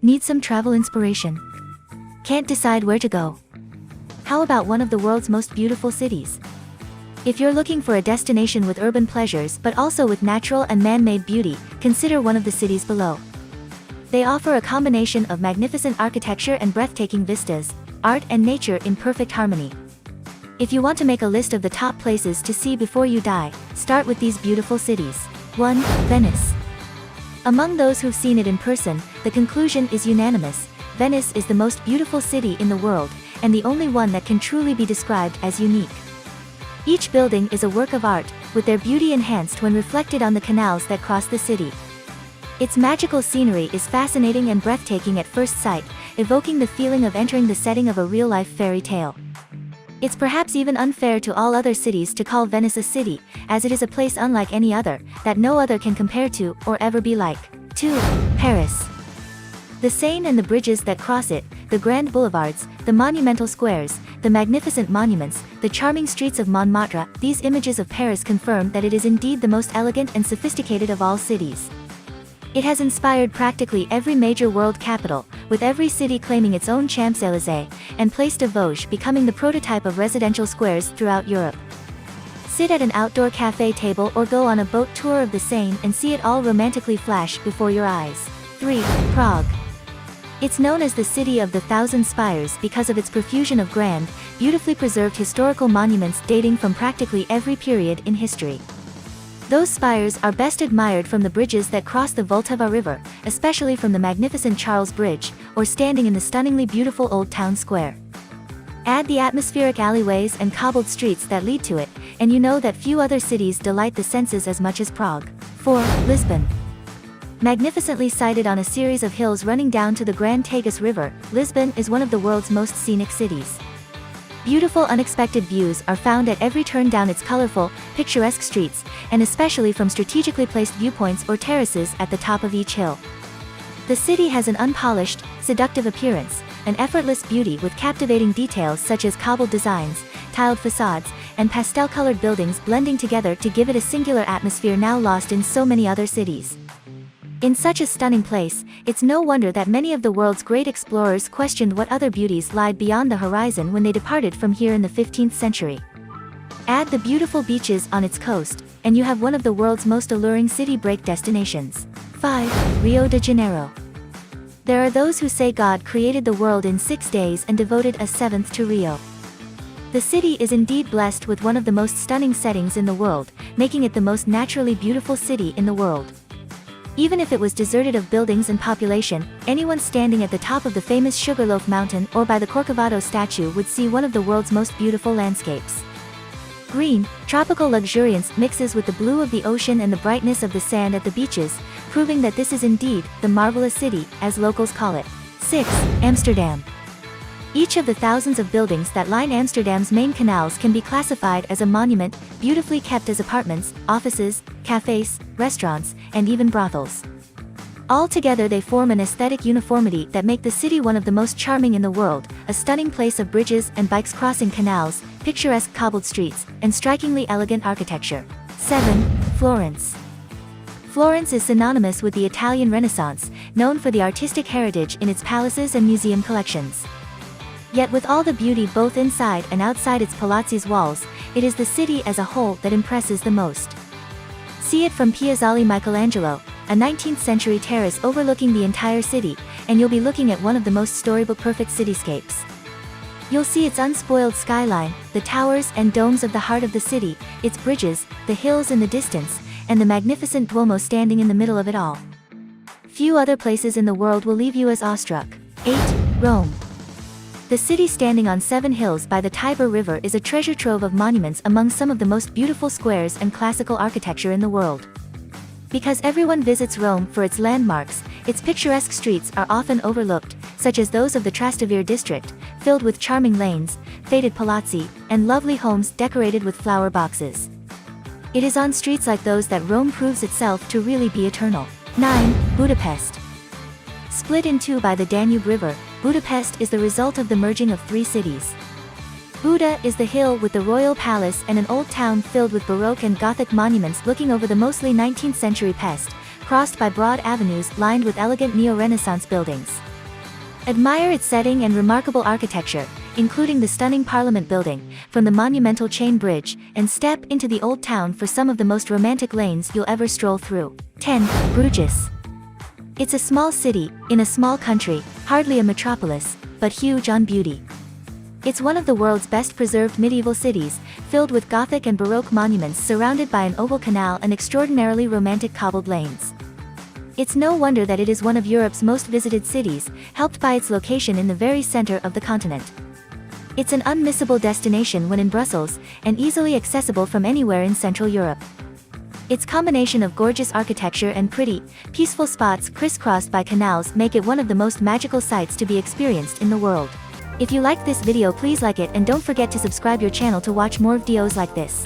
Need some travel inspiration? Can't decide where to go? How about one of the world's most beautiful cities? If you're looking for a destination with urban pleasures but also with natural and man-made beauty, consider one of the cities below. They offer a combination of magnificent architecture and breathtaking vistas, art and nature in perfect harmony. If you want to make a list of the top places to see before you die, start with these beautiful cities. 1. Venice. Among those who've seen it in person, the conclusion is unanimous. Venice is the most beautiful city in the world, and the only one that can truly be described as unique. Each building is a work of art, with their beauty enhanced when reflected on the canals that cross the city. Its magical scenery is fascinating and breathtaking at first sight, evoking the feeling of entering the setting of a real-life fairy tale. It's perhaps even unfair to all other cities to call Venice a city, as it is a place unlike any other, that no other can compare to, or ever be like. 2. Paris. The Seine and the bridges that cross it, the grand boulevards, the monumental squares, the magnificent monuments, the charming streets of Montmartre, these images of Paris confirm that it is indeed the most elegant and sophisticated of all cities. It has inspired practically every major world capital, with every city claiming its own Champs-Élysées, and Place de Vosges becoming the prototype of residential squares throughout Europe. Sit at an outdoor cafe table or go on a boat tour of the Seine and see it all romantically flash before your eyes. 3. Prague. It's known as the City of the Thousand Spires because of its profusion of grand, beautifully preserved historical monuments dating from practically every period in history. Those spires are best admired from the bridges that cross the Vltava River, especially from the magnificent Charles Bridge, or standing in the stunningly beautiful Old Town Square. Add the atmospheric alleyways and cobbled streets that lead to it, and you know that few other cities delight the senses as much as Prague. 4. Lisbon. Magnificently sited on a series of hills running down to the Grand Tagus River, Lisbon is one of the world's most scenic cities. Beautiful unexpected views are found at every turn down its colorful, picturesque streets, and especially from strategically placed viewpoints or terraces at the top of each hill. The city has an unpolished, seductive appearance, an effortless beauty with captivating details such as cobbled designs, tiled facades, and pastel-colored buildings blending together to give it a singular atmosphere now lost in so many other cities. In such a stunning place, it's no wonder that many of the world's great explorers questioned what other beauties lied beyond the horizon when they departed from here in the 15th century. Add the beautiful beaches on its coast, and you have one of the world's most alluring city break destinations. 5. Rio de Janeiro. There are those who say God created the world in 6 days and devoted a 7th to Rio. The city is indeed blessed with one of the most stunning settings in the world, making it the most naturally beautiful city in the world. Even if it was deserted of buildings and population, anyone standing at the top of the famous Sugarloaf Mountain or by the Corcovado statue would see one of the world's most beautiful landscapes. Green, tropical luxuriance mixes with the blue of the ocean and the brightness of the sand at the beaches, proving that this is indeed the marvelous city, as locals call it. 6. Amsterdam. Each of the thousands of buildings that line Amsterdam's main canals can be classified as a monument, beautifully kept as apartments, offices, cafes, restaurants, and even brothels. All together they form an aesthetic uniformity that make the city one of the most charming in the world, a stunning place of bridges and bikes crossing canals, picturesque cobbled streets, and strikingly elegant architecture. 7. Florence. Florence is synonymous with the Italian Renaissance, known for the artistic heritage in its palaces and museum collections. Yet with all the beauty both inside and outside its palazzes walls, it is the city as a whole that impresses the most. See it from Piazzale Michelangelo, a 19th century terrace overlooking the entire city, and you'll be looking at one of the most storybook-perfect cityscapes. You'll see its unspoiled skyline, the towers and domes of the heart of the city, its bridges, the hills in the distance, and the magnificent Duomo standing in the middle of it all. Few other places in the world will leave you as awestruck. 8. Rome. The city standing on 7 hills by the Tiber River is a treasure trove of monuments among some of the most beautiful squares and classical architecture in the world. Because everyone visits Rome for its landmarks, its picturesque streets are often overlooked, such as those of the Trastevere district, filled with charming lanes, faded palazzi, and lovely homes decorated with flower boxes. It is on streets like those that Rome proves itself to really be eternal. 9. Budapest. Split in two by the Danube River, Budapest is the result of the merging of 3 cities. Buda is the hill with the royal palace and an old town filled with Baroque and Gothic monuments looking over the mostly 19th century Pest, crossed by broad avenues lined with elegant neo-Renaissance buildings. Admire its setting and remarkable architecture, including the stunning Parliament building, from the monumental Chain Bridge, and step into the Old Town for some of the most romantic lanes you'll ever stroll through. 10. Bruges. It's a small city, in a small country, hardly a metropolis, but huge on beauty. It's one of the world's best preserved medieval cities, filled with Gothic and Baroque monuments surrounded by an oval canal and extraordinarily romantic cobbled lanes. It's no wonder that it is one of Europe's most visited cities, helped by its location in the very center of the continent. It's an unmissable destination when in Brussels, and easily accessible from anywhere in Central Europe. Its combination of gorgeous architecture and pretty, peaceful spots crisscrossed by canals make it one of the most magical sights to be experienced in the world. If you liked this video, please like it and don't forget to subscribe your channel to watch more videos like this.